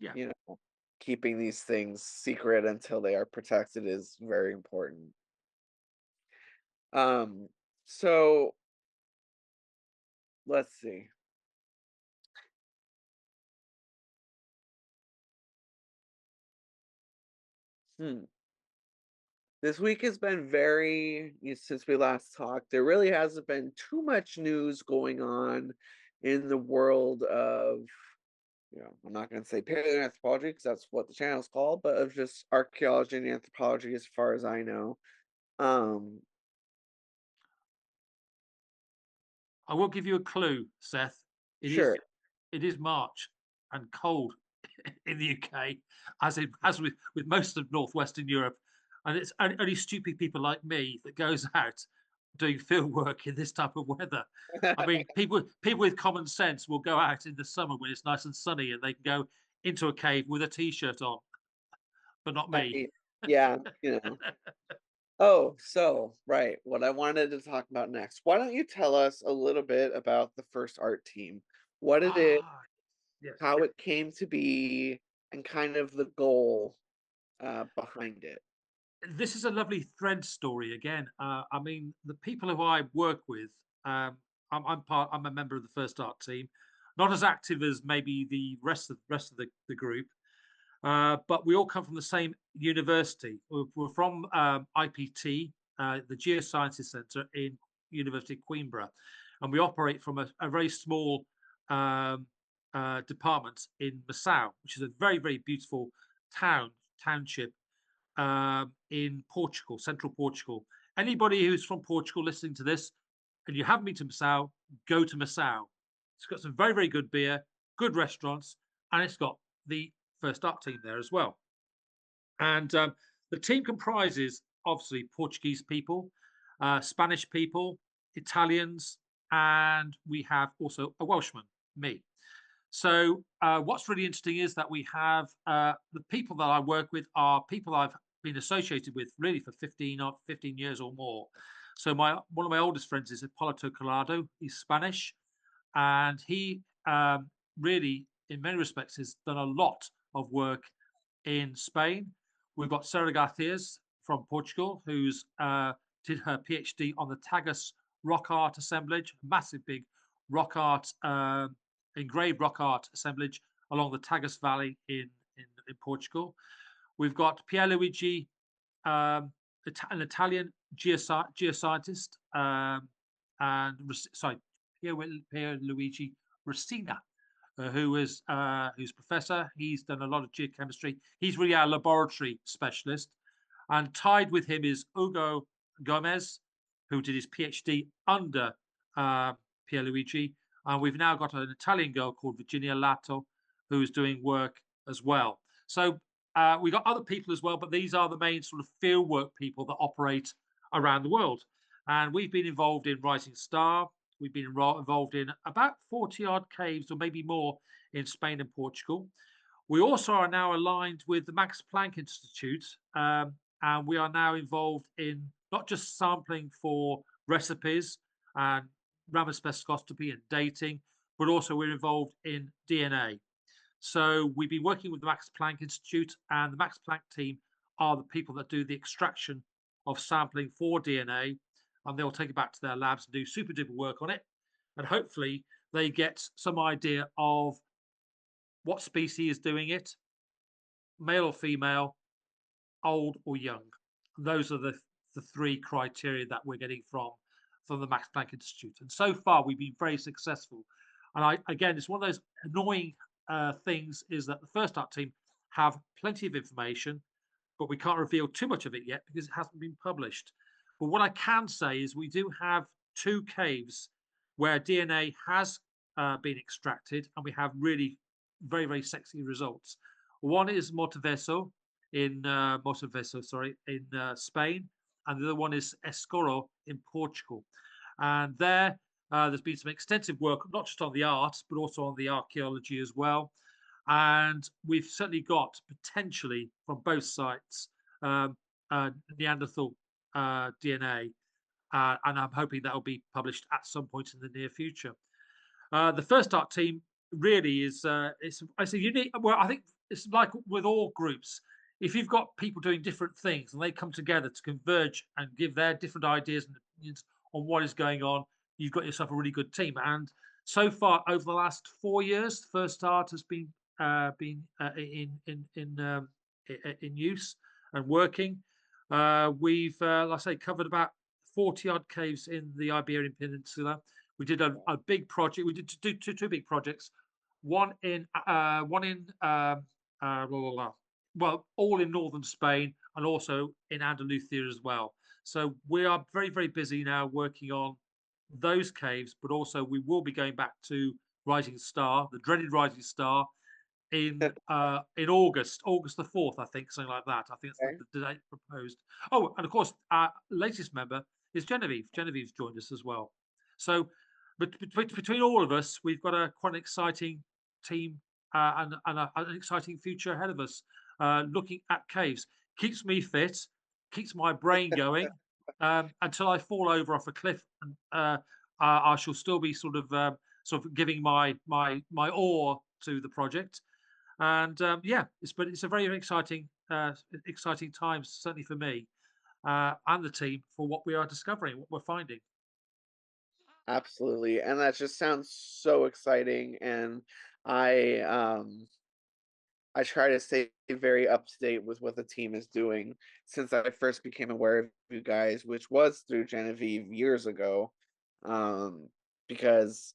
Yeah. you know, keeping these things secret until they are protected is very important. Um, so let's see. Hmm. This week has been since we last talked, there really hasn't been too much news going on in the world of, I'm not going to say paleoanthropology because that's what the channel is called, but of just archaeology and anthropology as far as I know. Um, I will give you a clue, Seth. It is sure. it is March and cold in the UK, as with most of northwestern Europe, and it's only stupid people like me that goes out doing field work in this type of weather. I mean, people with common sense will go out in the summer when it's nice and sunny, and they can go into a cave with a t-shirt on, but not I me. mean, yeah, Oh, so, right, what I wanted to talk about next. Why don't you tell us a little bit about the first art team? What it is, Ah, yes. how it came to be, and kind of the goal behind it. This is a lovely thread story again. I mean, the people who I work with, I'm a member of the first art team, not as active as maybe the rest of the group, but we all come from the same university. We're from IPT, the Geosciences Centre in University of Queenborough, and we operate from a very small um, department in Massau, which is a very beautiful township in Portugal, central Portugal. Anybody who's from Portugal listening to this and you haven't been to Massau, go to Massau. It's got some very good beer, good restaurants, and it's got the first art team there as well. And the team comprises obviously Portuguese people, Spanish people, Italians, and we have also a Welshman, me. So what's really interesting is that we have the people that I work with are people I've been associated with really for 15 years or more. So one of my oldest friends is Hipólito Collado. He's Spanish, and he really, in many respects, has done a lot of work in Spain. We've got Sarah Garcias from Portugal, who's did her PhD on the Tagus rock art assemblage, massive big rock art, engraved rock art assemblage along the Tagus Valley in Portugal. We've got Pierluigi, an Italian geoscientist, and sorry, Pierluigi Rosina, who's professor. He's done a lot of geochemistry. He's really our laboratory specialist. And tied with him is Ugo Gomez, who did his PhD under uh, Pierluigi. And we've now got an Italian girl called Virginia Lato, who's doing work as well. So we got other people as well, but these are the main sort of fieldwork people that operate around the world. And we've been involved in Rising Star. We've been involved in about 40 odd caves or maybe more in Spain and Portugal. We also are now aligned with the Max Planck Institute, and we are now involved in not just sampling for recipes and ramen spectroscopy and dating, but also we're involved in DNA. So we've been working with the Max Planck Institute, and the Max Planck team are the people that do the extraction of sampling for DNA, and they'll take it back to their labs and do super duper work on it. And hopefully they get some idea of what species is doing it, male or female, old or young. Those are the three criteria that we're getting from the Max Planck Institute. And so far, we've been very successful. And again, it's one of those annoying things is that the First Art team have plenty of information, but we can't reveal too much of it yet because it hasn't been published. But what I can say is we do have two caves where DNA has been extracted, and we have really very, very sexy results. One is Monteveso, sorry, in Spain, and the other one is Escoro in Portugal. And there's been some extensive work, not just on the art, but also on the archaeology as well. And we've certainly got potentially from both sites Neanderthal DNA, and I'm hoping that will be published at some point in the near future. The First Art team really is it's a unique. Well, I think it's like with all groups. If you've got people doing different things and they come together to converge and give their different ideas and opinions on what is going on, you've got yourself a really good team. And so far, over the last 4 years, First Art has in use and working. We've, like I say, covered about 40 odd caves in the Iberian Peninsula. We did a big project. We did two big projects. One in blah, blah, blah. Well, all in northern Spain and also in Andalusia as well. So we are very, very busy now working on those caves, but also we will be going back to Rising Star, the dreaded Rising Star, in August the 4th, I think, something like that. I think that's Okay. the date proposed. Oh, and of course, our latest member is Genevieve. Genevieve's joined us as well. So, but between all of us, we've got a quite an exciting team and an exciting future ahead of us. Looking at caves keeps me fit, keeps my brain going until I fall over off a cliff, and I shall still be sort of giving my oar to the project. And yeah, it's a very, very exciting time, certainly for me and the team for what we are discovering, what we're finding. Absolutely. And that just sounds so exciting. And I I try to stay very up to date with what the team is doing since I first became aware of you guys, which was through Genevieve years ago. Um, because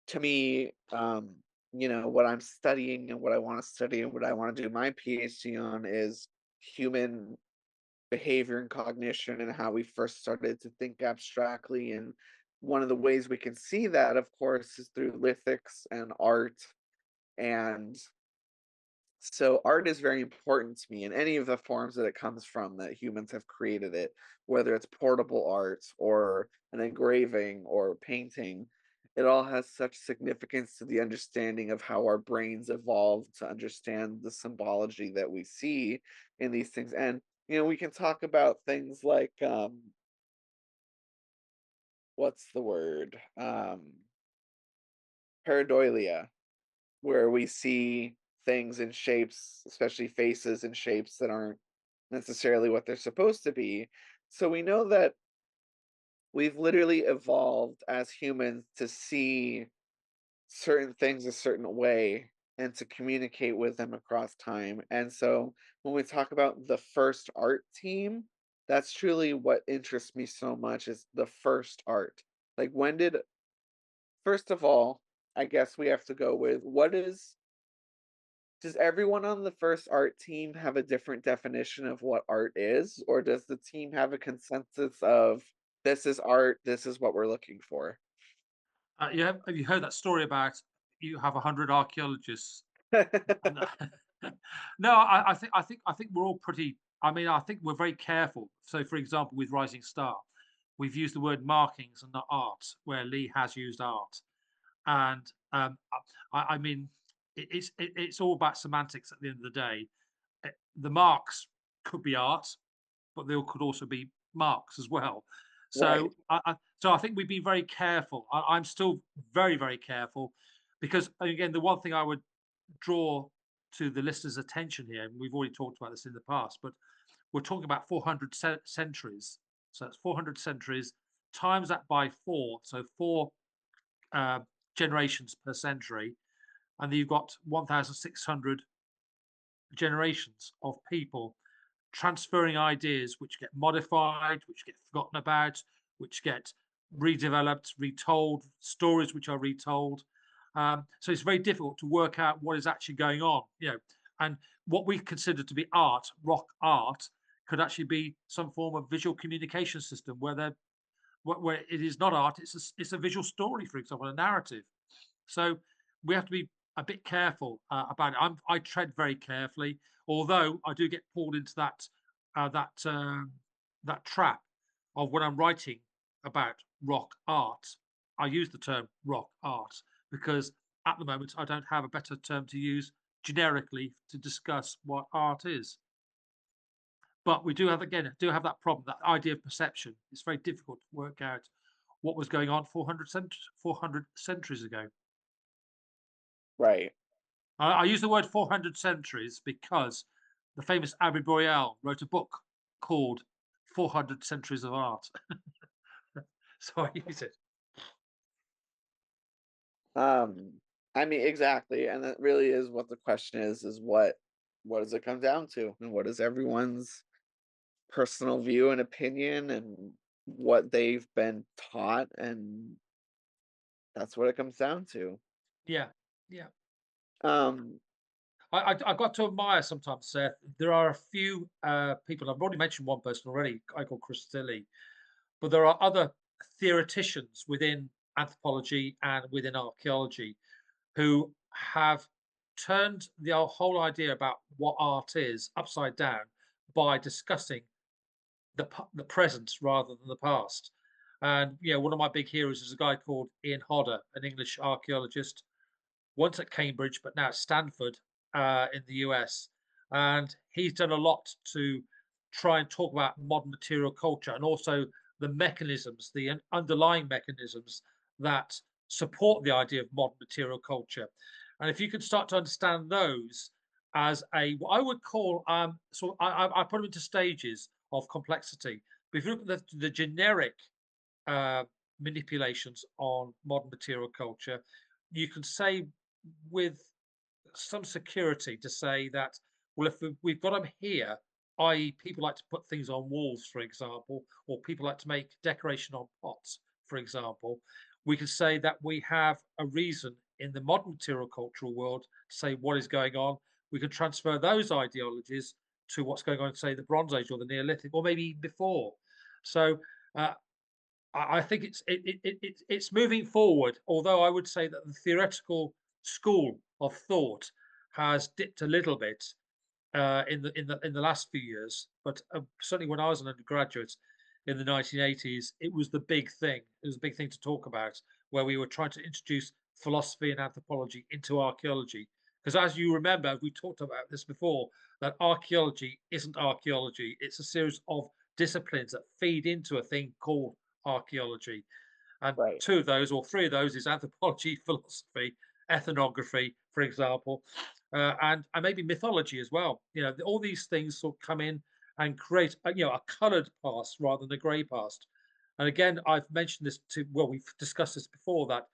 to me, what I'm studying and what I want to study and what I want to do my PhD on is human behavior and cognition and how we first started to think abstractly. And one of the ways we can see that, of course, is through lithics and art. And so art is very important to me in any of the forms that it comes from that humans have created it, whether it's portable art or an engraving or painting. It all has such significance to the understanding of how our brains evolved to understand the symbology that we see in these things. And we can talk about things like what's the word? Pareidolia, where we see things in shapes, especially faces and shapes that aren't necessarily what they're supposed to be. So we know that we've literally evolved as humans to see certain things a certain way and to communicate with them across time. And so when we talk about the first art team, that's truly what interests me so much is the first art. Like when did first of all, I guess we have to go with what is Does everyone on the first art team have a different definition of what art is, or does the team have a consensus of this is art, this is what we're looking for? Have you heard that story about you have 100 archaeologists? And no, I think we're all pretty. I mean, I think we're very careful. So, for example, with Rising Star, we've used the word markings and not art, where Lee has used art. And I mean, it's all about semantics at the end of the day. The marks could be art, but they could also be marks as well. Right, So I think we'd be very careful. I'm still very, very careful because, again, the one thing I would draw to the listener's attention here, and we've already talked about this in the past, but we're talking about 400 centuries. So it's 400 centuries times that by four, so four uh, generations per century, and then you've got 1,600 generations of people transferring ideas which get modified, which get forgotten about, which get redeveloped, retold, stories which are retold. So it's very difficult to work out what is actually going on, and what we consider to be art, rock art, could actually be some form of visual communication system where it is not art, it's a visual story, for example, a narrative. So we have to be a bit careful about it. I tread very carefully, although I do get pulled into that trap of when I'm writing about rock art. I use the term rock art because at the moment I don't have a better term to use generically to discuss what art is. But we do have that problem, that idea of perception. It's very difficult to work out what was going on 400 centuries ago. right. I use the word 400 centuries because the famous Abbe Boreal wrote a book called 400 Centuries of Art. So I use it. Um, I mean, exactly, and that really is what the question is what does it come down to? And what is everyone's personal view and opinion and what they've been taught, and that's what it comes down to. Yeah, yeah. Um, I got to admire sometimes, Seth. There are a few people, I've already mentioned one person already, a guy called Chris Tilly, but there are other theoreticians within anthropology and within archaeology who have turned the whole idea about what art is upside down by discussing the present rather than the past. And one of my big heroes is a guy called Ian Hodder, an English archaeologist, once at Cambridge, but now at Stanford in the US. And he's done a lot to try and talk about modern material culture and also the mechanisms, the underlying mechanisms that support the idea of modern material culture. And if you could start to understand those as what I would call, I put them into stages of complexity. But if you look at the generic uh, manipulations on modern material culture, you can say with some security to say that, well, if we've got them here, i.e., people like to put things on walls, for example, or people like to make decoration on pots, for example, we can say that we have a reason in the modern material cultural world to say what is going on. We can transfer those ideologies to what's going on, say, the Bronze Age or the Neolithic, or maybe before. So uh, I think it's moving forward. Although I would say that the theoretical school of thought has dipped a little bit in the last few years. But certainly when I was an undergraduate in the 1980s, it was the big thing. It was a big thing to talk about, where we were trying to introduce philosophy and anthropology into archaeology. Because as you remember, we talked about this before, that archaeology isn't archaeology. It's a series of disciplines that feed into a thing called archaeology. And right. two of those, or three of those, is anthropology, philosophy, ethnography, for example, and maybe mythology as well. All these things sort of come in and create a coloured past rather than a grey past. And again, I've mentioned this we've discussed this before, that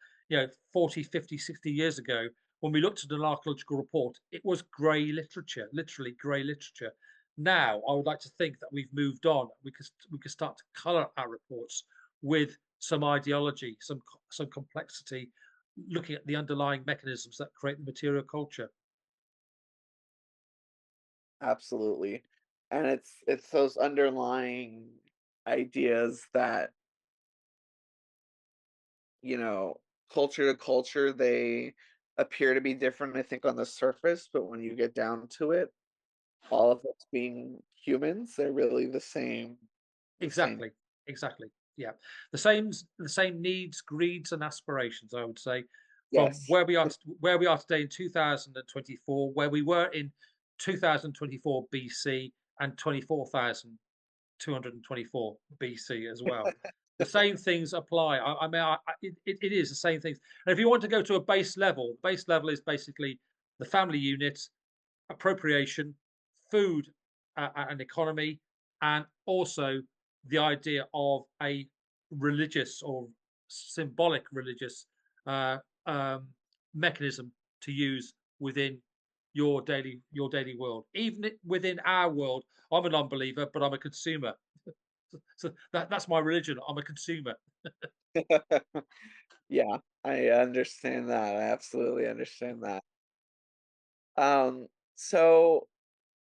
40, 50, 60 years ago, when we looked at an archaeological report, it was grey literature, literally grey literature. Now, I would like to think that we've moved on. We could start to colour our reports with some ideology, some complexity, looking at the underlying mechanisms that create the material culture. Absolutely. And it's those underlying ideas that, you know, culture to culture, they appear to be different, I think, on the surface, but when you get down to it, all of us being humans, they're really the same. Exactly, exactly. Yeah, the same needs, greeds, and aspirations. I would say, from Yes. where we are today in 2024, where we were in 2024 BC and 24,224 BC as well. The same things apply. I mean, it is the same things. And if you want to go to a base level is basically the family unit, appropriation, food and economy, and also the idea of a religious or symbolic religious uh, um, mechanism to use within your daily world. Even within our world, I'm a non-believer, but I'm a consumer. So that's my religion. I'm a consumer. Yeah, I understand that. I absolutely understand that. So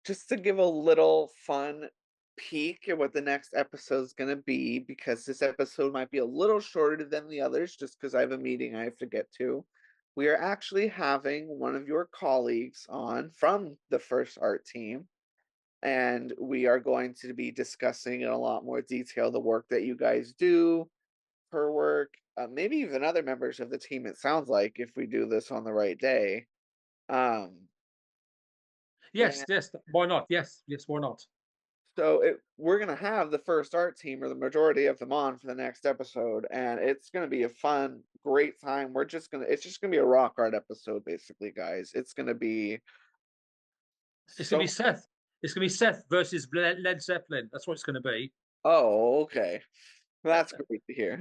just to give a little fun peek at what the next episode's gonna be, because this episode might be a little shorter than the others, just because I have a meeting I have to get to. We are actually having one of your colleagues on from the first art team, and we are going to be discussing in a lot more detail the work that you guys do, her work, maybe even other members of the team, it sounds like, if we do this on the right day. Um, Yes, yes. Why not? Yes, yes. Why not? So we're gonna have the first art team or the majority of them on for the next episode, and it's gonna be a fun, great time. It's just gonna be a rock art episode, basically, guys. It's gonna be It's gonna so. be Seth. It's gonna be Seth versus Led Zeppelin. That's what it's gonna be. Oh, okay, that's great to hear.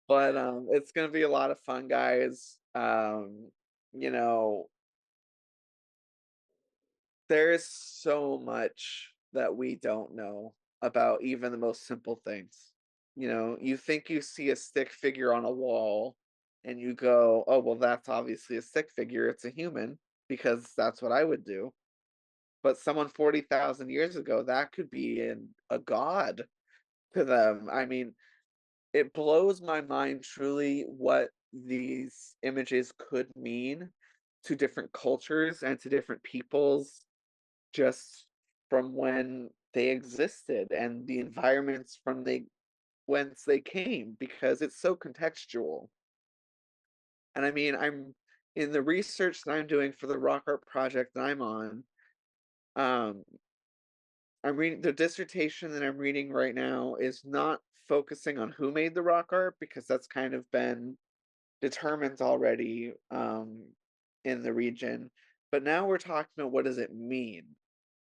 But it's gonna be a lot of fun, guys. You know, there is so much that we don't know about even the most simple things. You know, you think you see a stick figure on a wall and you go, "Oh, well, that's obviously a stick figure. It's a human," because that's what I would do. But someone 40,000 years ago, that could be a god to them. I mean, it blows my mind truly what these images could mean to different cultures and to different peoples just from when they existed and the environments from they whence they came, because it's so contextual. And I mean, I'm in the research that I'm doing for the rock art project that I'm on. um I'm reading the dissertation that I'm reading right now is not focusing on who made the rock art, because that's kind of been determined already, in the region. But now we're talking about what does it mean?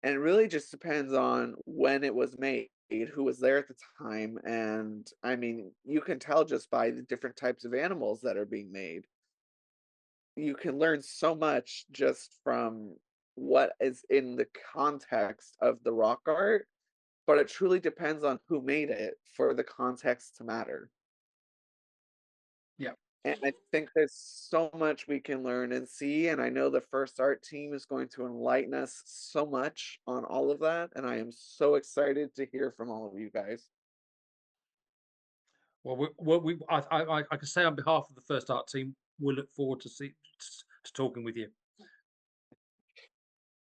And it really just depends on when it was made, who was there at the time. And I mean, you can tell just by the different types of animals that are being made. You can learn so much just from what is in the context of the rock art, but it truly depends on who made it for the context to matter. Yeah. And I think there's so much we can learn and see, and I know the first art team is going to enlighten us so much on all of that, and I am so excited to hear from all of you guys. I can say on behalf of the first art team, we look forward to talking with you.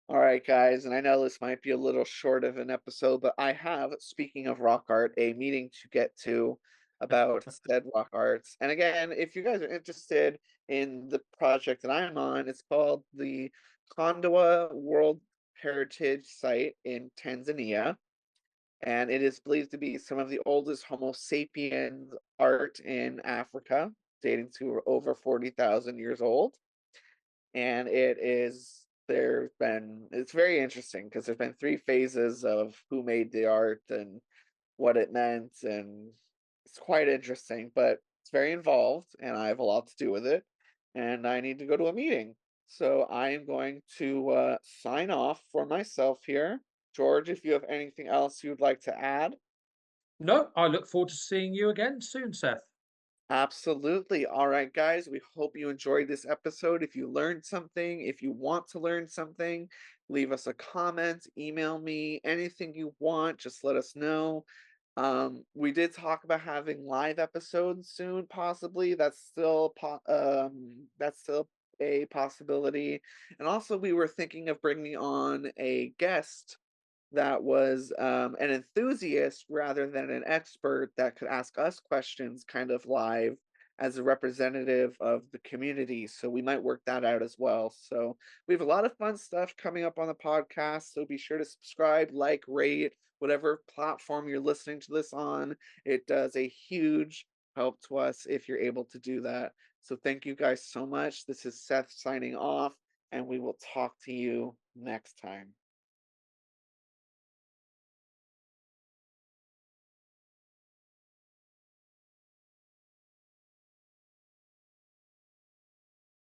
All right, guys, and I know this might be a little short of an episode, but I have, speaking of rock art, a meeting to get to about said rock arts. And again, if you guys are interested in the project that I'm on, it's called the Kondoa World Heritage Site in Tanzania, and it is believed to be some of the oldest Homo sapiens art in Africa, dating to over 40,000 years old. And it's very interesting because there's been three phases of who made the art and what it meant, and it's quite interesting, but it's very involved, and I have a lot to do with it, and I need to go to a meeting. So I am going to sign off for myself here. George, if you have anything else you'd like to add. No, I look forward to seeing you again soon, Seth. Absolutely. All right, guys. We hope you enjoyed this episode. If you learned something, if you want to learn something, leave us a comment, email me, anything you want, just let us know. We did talk about having live episodes soon, possibly. That's still a possibility. And also, we were thinking of bringing on a guest that was an enthusiast rather than an expert that could ask us questions kind of live as a representative of the community. So we might work that out as well. So we have a lot of fun stuff coming up on the podcast. So be sure to subscribe, like, rate, whatever platform you're listening to this on. It does a huge help to us if you're able to do that. So thank you guys so much. This is Seth signing off, and we will talk to you next time.